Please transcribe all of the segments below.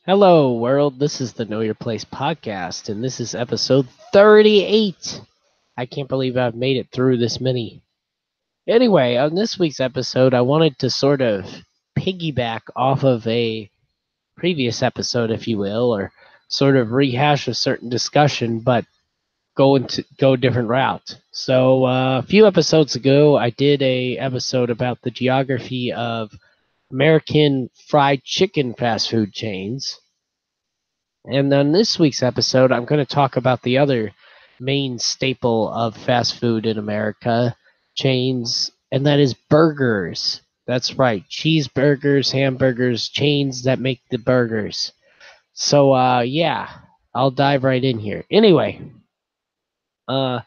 Hello, world. This is the Know Your Place podcast, and this is episode 38. I can't believe I've made it through this many. Anyway, on this week's episode, I wanted to sort of piggyback off of a previous episode, if you will, or sort of rehash a certain discussion, but go a different route. So, a few episodes ago, I did a episode about the geography of American fried chicken fast food chains. And on this week's episode, I'm going to talk about the other main staple of fast food in America chains, and that is burgers. That's right, cheeseburgers, hamburgers, chains that make the burgers. So, yeah, I'll dive right in here. Anyway, uh,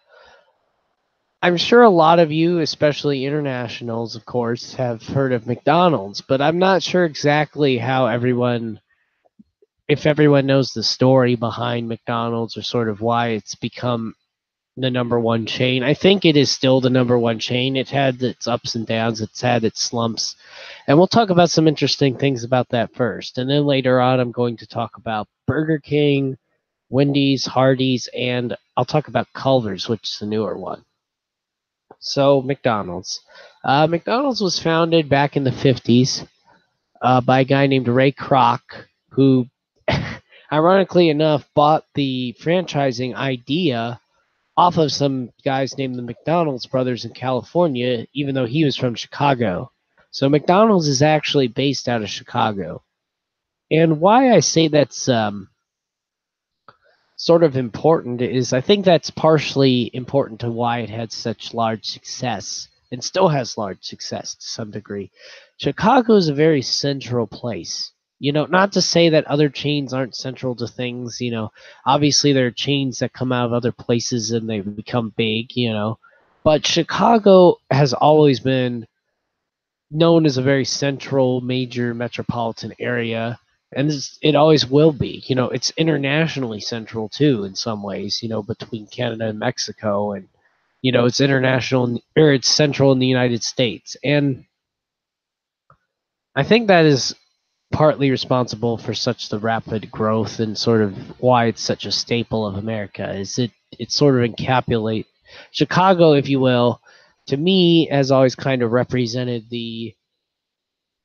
I'm sure a lot of you, especially internationals, of course, have heard of McDonald's, but I'm not sure exactly how everyone if everyone knows the story behind McDonald's or sort of why it's become the number one chain. I think it is still the number one chain. It had its ups and downs, it's had its slumps. And we'll talk about some interesting things about that first. And then later on, I'm going to talk about Burger King, Wendy's, Hardee's, and I'll talk about Culver's, which is the newer one. So, McDonald's. McDonald's was founded back in the 50s by a guy named Ray Kroc, who ironically enough, bought the franchising idea off of some guys named the McDonald's brothers in California, even though he was from Chicago. So McDonald's is actually based out of Chicago. And why I say that's sort of important is I think that's partially important to why it had such large success and still has large success to some degree. Chicago is a very central place. Not to say that other chains aren't central to things. Obviously there are chains that come out of other places and they become big. But Chicago has always been known as a very central, major metropolitan area, and it always will be. It's internationally central too in some ways. Between Canada and Mexico, and it's international or it's central in the United States, and I think that is partly responsible for such the rapid growth and sort of why it's such a staple of America. Is it sort of encapsulate Chicago, if you will, to me has always kind of represented the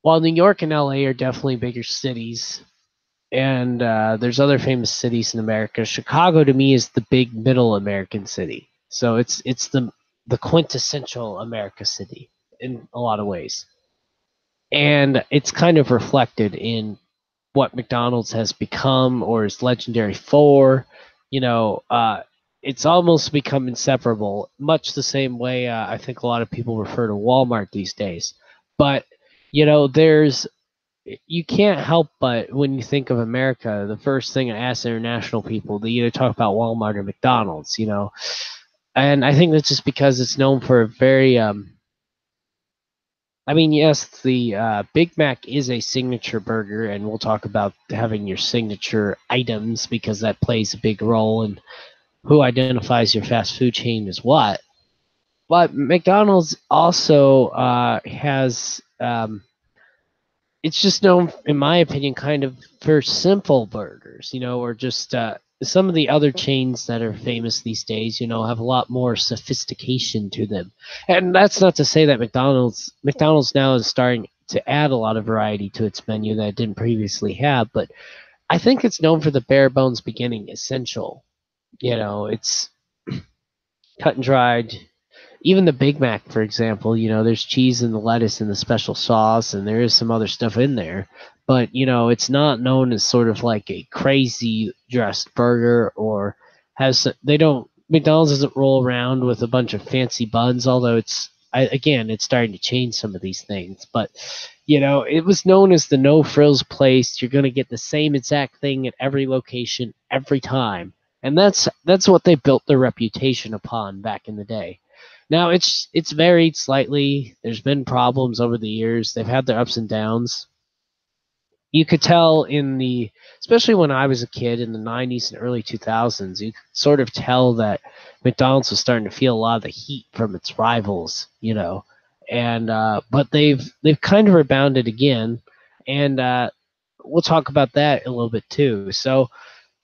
while New York and LA are definitely bigger cities, and there's other famous cities in America, Chicago to me is the big middle American city. So it's the quintessential America city in a lot of ways, and it's kind of reflected in what McDonald's has become or is legendary for. You know, uh, it's almost become inseparable, much the same way I think a lot of people refer to Walmart these days. But there's you can't help but when you think of America, the first thing I ask international people, they either talk about Walmart or McDonald's. And I think that's just because it's known for a very I mean, yes, the Big Mac is a signature burger, and we'll talk about having your signature items because that plays a big role in who identifies your fast food chain as what. But McDonald's also has, it's just known, in my opinion, kind of for simple burgers, or just some of the other chains that are famous these days, have a lot more sophistication to them. And that's not to say that McDonald's now is starting to add a lot of variety to its menu that it didn't previously have, but I think it's known for the bare bones beginning essential. It's cut and dried. Even the Big Mac, for example, there's cheese and the lettuce and the special sauce, and there is some other stuff in there. But, it's not known as sort of like a crazy dressed burger or they don't, McDonald's doesn't roll around with a bunch of fancy buns, although again, it's starting to change some of these things. But, it was known as the no frills place. You're going to get the same exact thing at every location every time. And that's what they built their reputation upon back in the day. Now it's varied slightly. There's been problems over the years. They've had their ups and downs. You could tell especially when I was a kid in the 90s and early 2000s, you could sort of tell that McDonald's was starting to feel a lot of the heat from its rivals. And but they've kind of rebounded again. And we'll talk about that a little bit too. So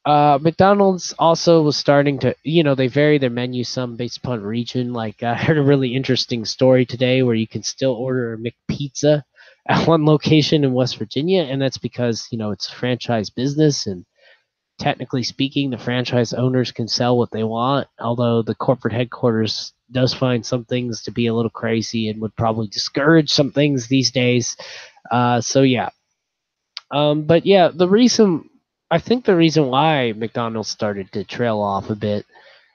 McDonald's also was starting to, they vary their menu some based upon region. Like I heard a really interesting story today where you can still order a McPizza at one location in West Virginia, and that's because it's a franchise business, and technically speaking, the franchise owners can sell what they want. Although the corporate headquarters does find some things to be a little crazy and would probably discourage some things these days. So yeah, but yeah, I think the reason why McDonald's started to trail off a bit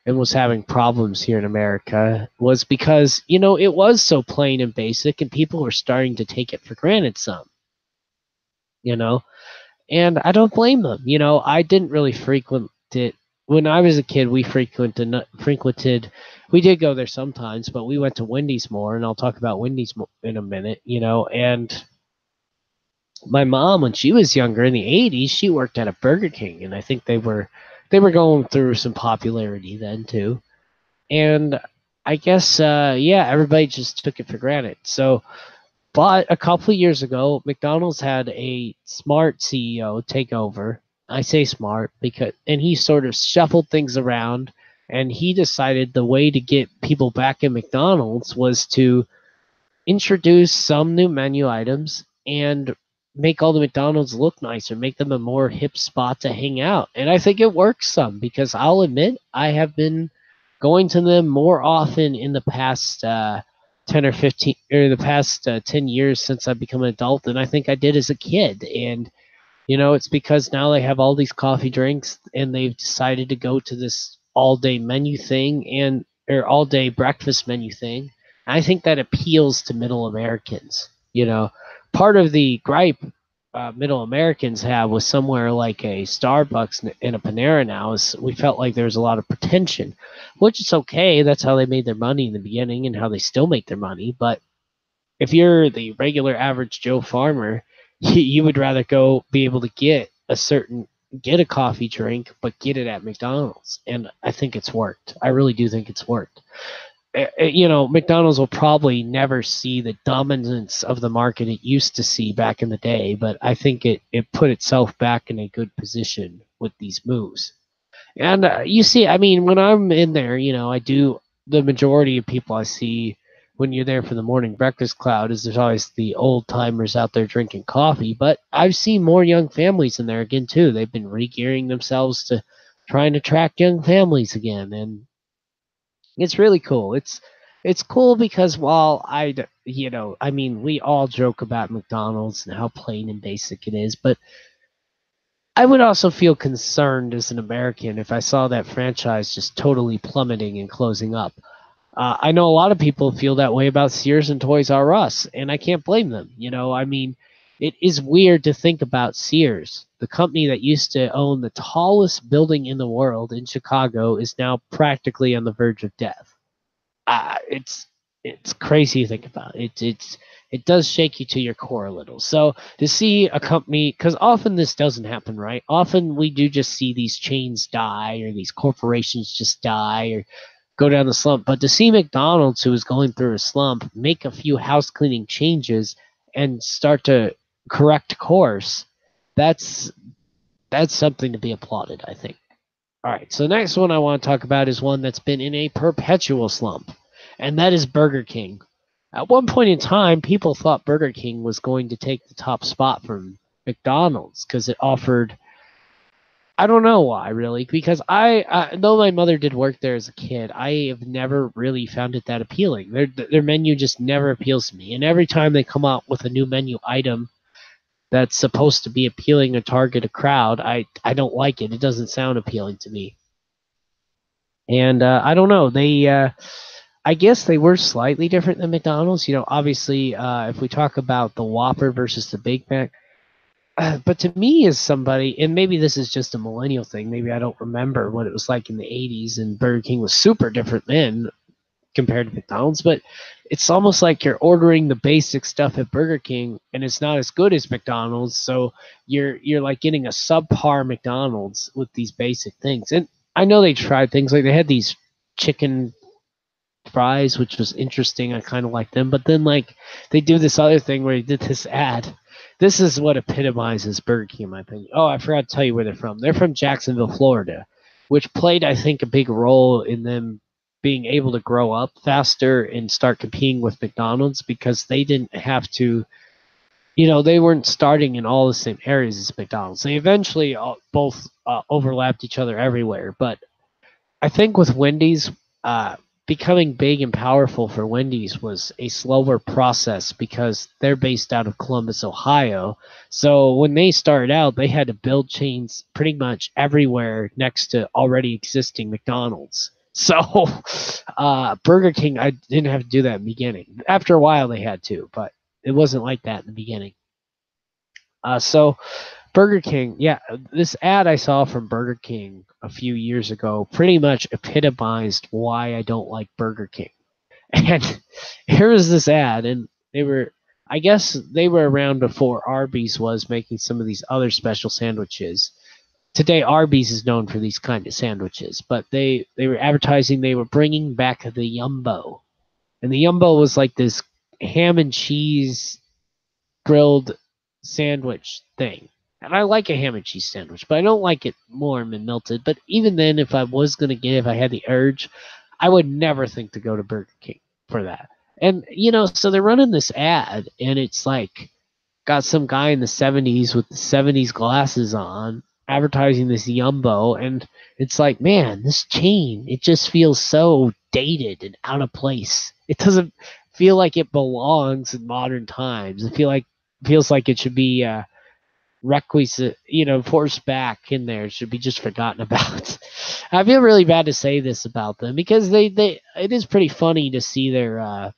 and was having problems here in America was because, it was so plain and basic and people were starting to take it for granted some, you know, and I don't blame them. I didn't really frequent it. When I was a kid, frequented, we did go there sometimes, but we went to Wendy's more, and I'll talk about Wendy's in a minute, and my mom, when she was younger in the 80s, she worked at a Burger King, and I think they were going through some popularity then too. And I guess yeah, everybody just took it for granted. So, but a couple of years ago, McDonald's had a smart CEO take over. I say smart because, and he sort of shuffled things around, and he decided the way to get people back in McDonald's was to introduce some new menu items and make all the McDonald's look nicer, make them a more hip spot to hang out. And I think it works some because I'll admit I have been going to them more often in the past 10 or 15 or the past 10 years since I've become an adult than I think I did as a kid. And it's because now they have all these coffee drinks and they've decided to go to this all day menu thing and or all day breakfast menu thing. I think that appeals to middle Americans. Part of the gripe middle Americans have with somewhere like a Starbucks and a Panera now is we felt like there was a lot of pretension, which is okay. That's how they made their money in the beginning and how they still make their money. But if you're the regular average Joe farmer, you would rather go be able to get a coffee drink, but get it at McDonald's. And I think it's worked. I really do think it's worked. McDonald's will probably never see the dominance of the market it used to see back in the day, but I think it put itself back in a good position with these moves. And you see, I mean, when I'm in there, I do the majority of people I see when you're there for the morning breakfast cloud is there's always the old timers out there drinking coffee, but I've seen more young families in there again too. They've been re-gearing themselves to try and attract young families again, and it's really cool. It's cool because while I mean, we all joke about McDonald's and how plain and basic it is, but I would also feel concerned as an American if I saw that franchise just totally plummeting and closing up. I know a lot of people feel that way about Sears and Toys R Us, and I can't blame them. I mean, it is weird to think about Sears, the company that used to own the tallest building in the world in Chicago, is now practically on the verge of death. It's crazy to think about. It does shake you to your core a little. So to see a company, because often this doesn't happen, right? Often we do just see these chains die or these corporations just die or go down the slump. But to see McDonald's, who is going through a slump, make a few house cleaning changes and start to correct course, that's something to be applauded, I think. All right, so next one I want to talk about is one that's been in a perpetual slump, and that is Burger King. At one point in time, people thought Burger King was going to take the top spot from McDonald's because it offered. I don't know why, really, because though my mother did work there as a kid, I have never really found it that appealing. Their menu just never appeals to me, and every time they come out with a new menu item that's supposed to be appealing or target a crowd, I don't like it. It doesn't sound appealing to me. And I don't know. I guess they were slightly different than McDonald's. Obviously, if we talk about the Whopper versus the Big Mac, but to me, as somebody, and maybe this is just a millennial thing, maybe I don't remember what it was like in the 80s, and Burger King was super different then compared to McDonald's, but it's almost like you're ordering the basic stuff at Burger King and it's not as good as McDonald's, so you're like getting a subpar McDonald's with these basic things. And I know they tried things like they had these chicken fries, which was interesting. I kind of like them, but then like they do this other thing where they did this ad This is what epitomizes Burger King, in my opinion. Oh, I forgot to tell you where they're from. They're from Jacksonville, Florida, which played, I think, a big role in them being able to grow up faster and start competing with McDonald's because they didn't have to, they weren't starting in all the same areas as McDonald's. They eventually both overlapped each other everywhere. But I think with Wendy's, uh, becoming big and powerful for Wendy's was a slower process because they're based out of Columbus, Ohio. So when they started out, they had to build chains pretty much everywhere next to already existing McDonald's. So Burger King, I didn't have to do that in the beginning. After a while, they had to, but it wasn't like that in the beginning. So Burger King, yeah, this ad I saw from Burger King a few years ago pretty much epitomized why I don't like Burger King. And here was this ad, and I guess they were around before Arby's was making some of these other special sandwiches. Today, Arby's is known for these kind of sandwiches, but they were advertising they were bringing back the Yumbo. And the Yumbo was like this ham and cheese grilled sandwich thing. And I like a ham and cheese sandwich, but I don't like it warm and melted. But even then, if I was going to if I had the urge, I would never think to go to Burger King for that. And, so they're running this ad, and it's like got some guy in the 70s with the 70s glasses on advertising this Yumbo. And it's like, man, this chain, it just feels so dated and out of place. It doesn't feel like it belongs in modern times. Feels like it should be requisite, forced back in there. It should be just forgotten about. I feel really bad to say this about them because it is pretty funny to see the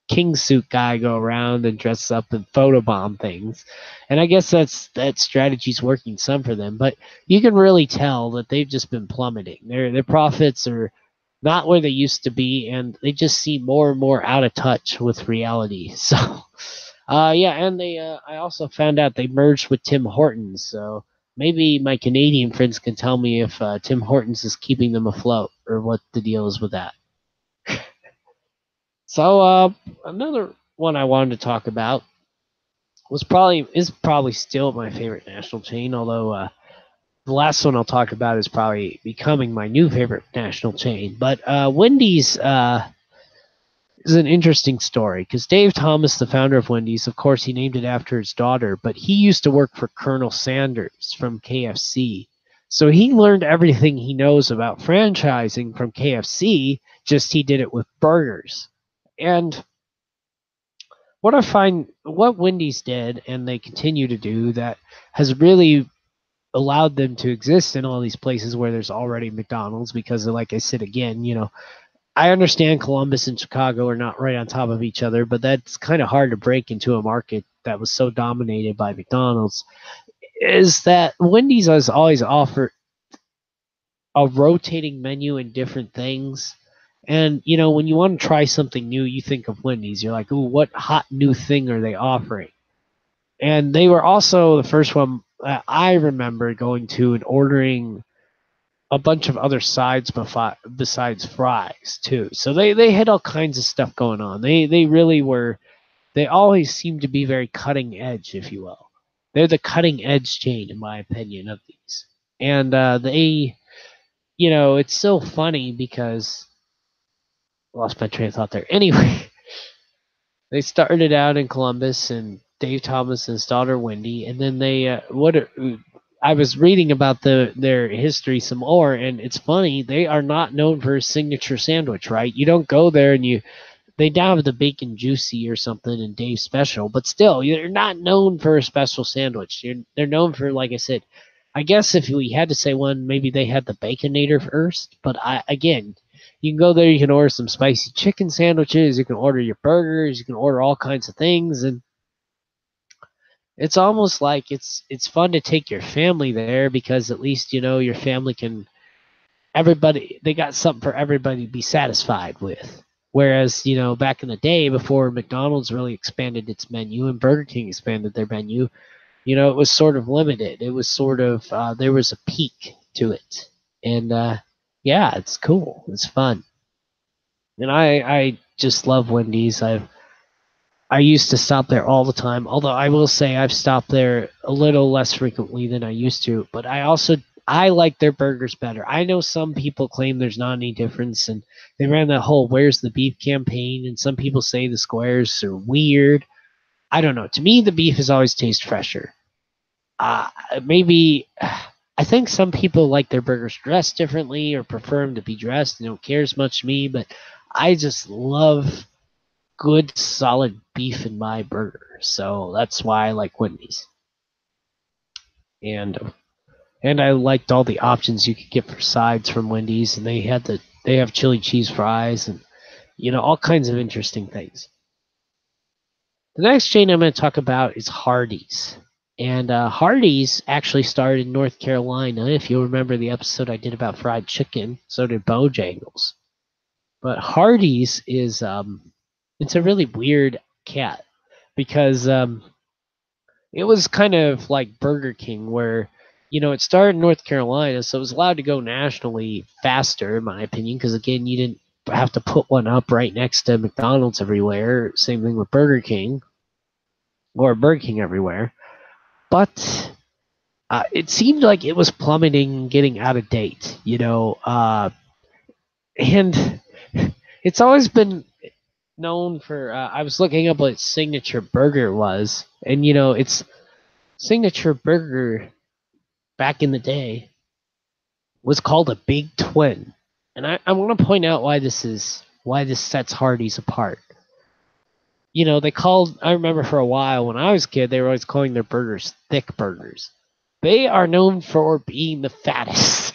king suit guy go around and dress up and photobomb things. And I guess that strategy's working some for them, but you can really tell that they've just been plummeting. Their profits are not where they used to be, and they just seem more and more out of touch with reality. So yeah, and I also found out they merged with Tim Hortons, so maybe my Canadian friends can tell me if Tim Hortons is keeping them afloat or what the deal is with that. So another one I wanted to talk about is probably still my favorite national chain, although the last one I'll talk about is probably becoming my new favorite national chain. But Wendy's is an interesting story because Dave Thomas, the founder of Wendy's, of course, he named it after his daughter, but he used to work for Colonel Sanders from KFC. So he learned everything he knows about franchising from KFC, just he did it with burgers. And what Wendy's did and they continue to do that has really allowed them to exist in all these places where there's already McDonald's because, like I said again, I understand Columbus and Chicago are not right on top of each other, but that's kind of hard to break into a market that was so dominated by McDonald's. Is that Wendy's has always offered a rotating menu and different things. And, when you want to try something new, you think of Wendy's. You're like, ooh, what hot new thing are they offering? And they were also the first one I remember going to and ordering a bunch of other sides besides fries too. So they had all kinds of stuff going on. They really were. They always seem to be very cutting edge, if you will. They're the cutting edge chain, in my opinion, of these. And it's so funny because I lost my train of thought there. Anyway, they started out in Columbus and Dave Thomas and his daughter Wendy, and then I was reading about their history some more, and it's funny, they are not known for a signature sandwich, right? You don't go there and they now have the bacon juicy or something and Dave's special, but still, you're not known for a special sandwich. They're known for, like I said, I guess if we had to say one, maybe they had the Baconator first, but again, you can go there, you can order some spicy chicken sandwiches, you can order your burgers, you can order all kinds of things, and it's almost like it's fun to take your family there because at least your family can everybody they got something for everybody to be satisfied with. Whereas back in the day before McDonald's really expanded its menu and Burger King expanded their menu, it was sort of limited. It was sort of there was a peak to it, and yeah, it's cool. It's fun, and I just love Wendy's. I used to stop there all the time. Although I will say I've stopped there a little less frequently than I used to. But I like their burgers better. I know some people claim there's not any difference, and they ran that whole "Where's the beef" campaign, and some people say the squares are weird. I don't know. To me, the beef has always tasted fresher. Maybe I think some people like their burgers dressed differently or prefer them to be dressed. They don't care as much to me, but I just love good solid beef in my burger. So that's why I like Wendy's. And and I liked all the options you could get for sides from Wendy's, and they have chili cheese fries and all kinds of interesting things. The next chain I'm going to talk about is Hardee's. And Hardee's actually started in North Carolina. If you remember the episode I did about fried chicken, so did Bojangles. But Hardee's is it's a really weird cat because it was kind of like Burger King, where it started in North Carolina, so it was allowed to go nationally faster, in my opinion, because again, you didn't have to put one up right next to McDonald's everywhere. Same thing with Burger King or Burger King everywhere. But it seemed like it was plummeting, getting out of date, and it's always been known for. I was looking up what its signature burger was, and its signature burger back in the day was called a Big Twin, and I want to point out why this sets Hardee's apart. They called. I remember for a while when I was a kid, they were always calling their burgers thick burgers. They are known for being the fattest.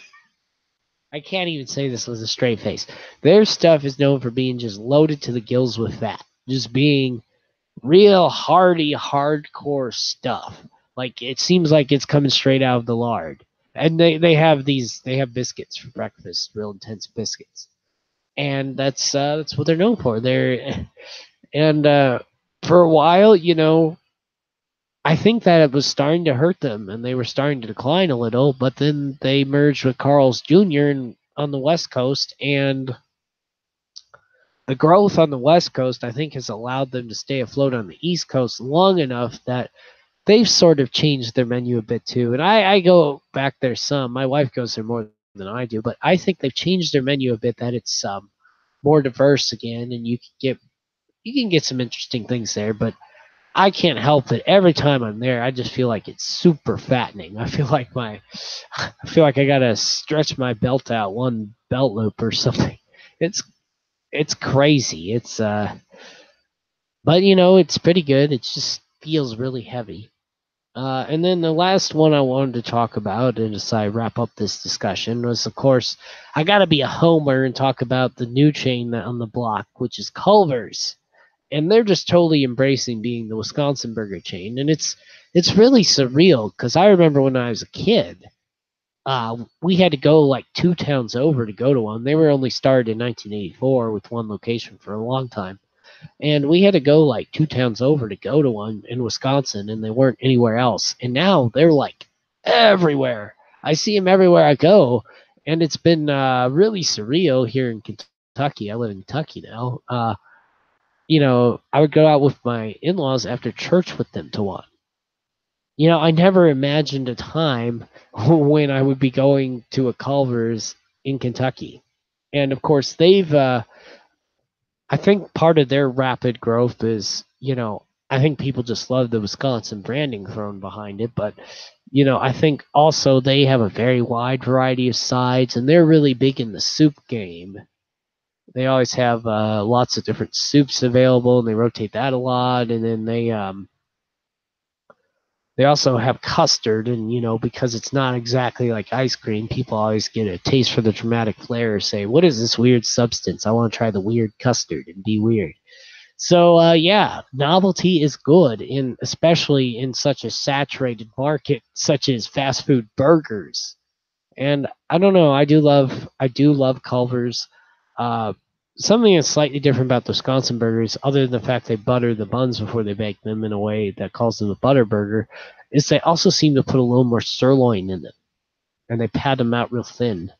I can't even say this with a straight face. Their stuff is known for being just loaded to the gills with fat, just being real hearty, hardcore stuff. Like it seems like it's coming straight out of the lard. And they have biscuits for breakfast, real intense biscuits, and that's what they're known for. And for a while, I think that it was starting to hurt them, and they were starting to decline a little. But then they merged with Carl's Jr. On the West Coast, and the growth on the West Coast, I think, has allowed them to stay afloat on the East Coast long enough that they've sort of changed their menu a bit too. And I go back there some. My wife goes there more than I do, but I think they've changed their menu a bit, that it's more diverse again, and you can get some interesting things there. But I can't help it. Every time I'm there, I just feel like it's super fattening. I feel like I gotta stretch my belt out one belt loop or something. It's it's crazy. But it's pretty good. It just feels really heavy. And then the last one I wanted to talk about, and as I wrap up this discussion, was of course I gotta be a homer and talk about the new chain on the block, which is Culver's, and they're just totally embracing being the Wisconsin burger chain, and it's really surreal because I remember when I was a kid, we had to go like two towns over to go to one. They were only started in 1984 with one location for a long time, and we had to go like two towns over to go to one in Wisconsin, and they weren't anywhere else. And now they're like everywhere. I see them everywhere I go, and it's been really surreal here in Kentucky. I live in Kentucky now. I would go out with my in-laws after church with them to one. I never imagined a time when I would be going to a Culver's in Kentucky. And of course, I think part of their rapid growth is, I think people just love the Wisconsin branding thrown behind it. But, I think also they have a very wide variety of sides, and they're really big in the soup game. They always have lots of different soups available, and they rotate that a lot. And then they also have custard, and because it's not exactly like ice cream, people always get a taste for the dramatic flair. Say, what is this weird substance? I want to try the weird custard and be weird. So yeah, novelty is good, especially in such a saturated market such as fast food burgers. And I don't know, I do love Culver's. Uh, Something that's slightly different about the Wisconsin burgers, other than the fact they butter the buns before they bake them in a way that calls them a butter burger, is they also seem to put a little more sirloin in them, and they pad them out real thin.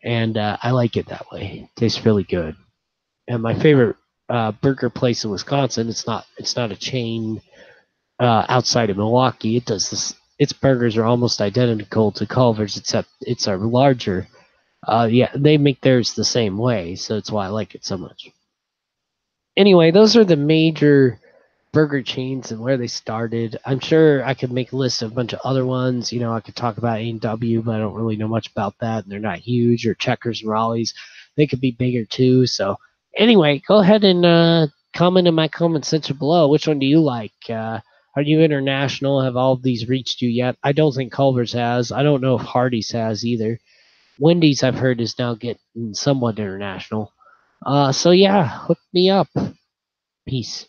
And I like it that way. It tastes really good. And my favorite burger place in Wisconsin. It's not a chain outside of Milwaukee. It does this. Its burgers are almost identical to Culver's, except it's a larger. Yeah, they make theirs the same way, so that's why I like it so much. Anyway, those are the major burger chains and where they started. I'm sure I could make a list of a bunch of other ones. I could talk about A&W, but I don't really know much about that, and they're not huge. Or Checkers and Raleigh's, they could be bigger too. So anyway, go ahead and comment in my comment section below. Which one do you like? Are you international? Have all of these reached you yet? I don't think Culver's has. I don't know if Hardee's has either. Wendy's, I've heard, is now getting somewhat international. So yeah, hook me up. Peace.